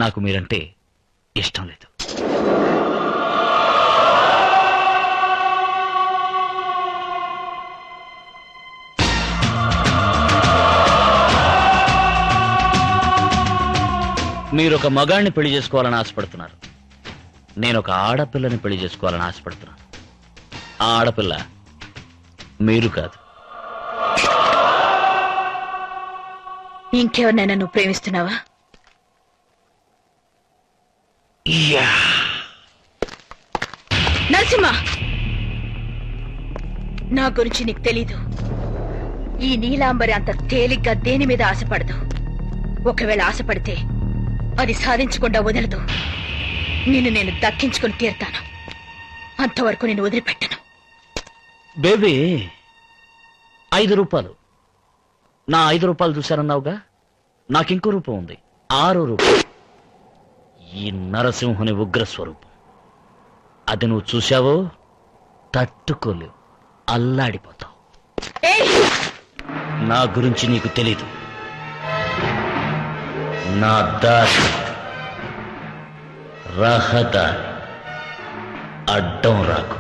నాకు మీరంటే ఇష్టం లేదు. మీరొక మగాడిని పెళ్లి చేసుకోవాలని ఆశపడుతున్నారు. నేను ఒక ఆడపిల్లని పెళ్లి చేసుకోవాలని ఆశపడుతున్నాను. ఆ ఆడపిల్ల మీరు కాదు. ఇంకెవరినైనా నువ్వు ప్రేమిస్తున్నావా? నరసింహ, నా గురించి నీకు తెలీదు. ఈ నీలాంబరి అంత తేలిగ్గా దేని మీద ఆశపడదు. ఒకవేళ ఆశపడితే అది సాధించకుండా వదలదు. నిన్ను నేను దక్కించుకుని తీరుతాను. అంతవరకు నేను వదిలిపెట్టను. బేబీ, 5 రూపాయలు. నా 5 రూపాయలు చూశారన్నావుగా, నాకింకో రూపం ఉంది. 6 రూపాయలు. ఈ నరసింహుని ఉగ్రస్వరూపం. అది నువ్వు చూశావో తట్టుకోలేవు, అల్లాడిపోతావు. నా గురించి నీకు తెలీదు. నా దారి రహదారి, అడ్డం రాకు.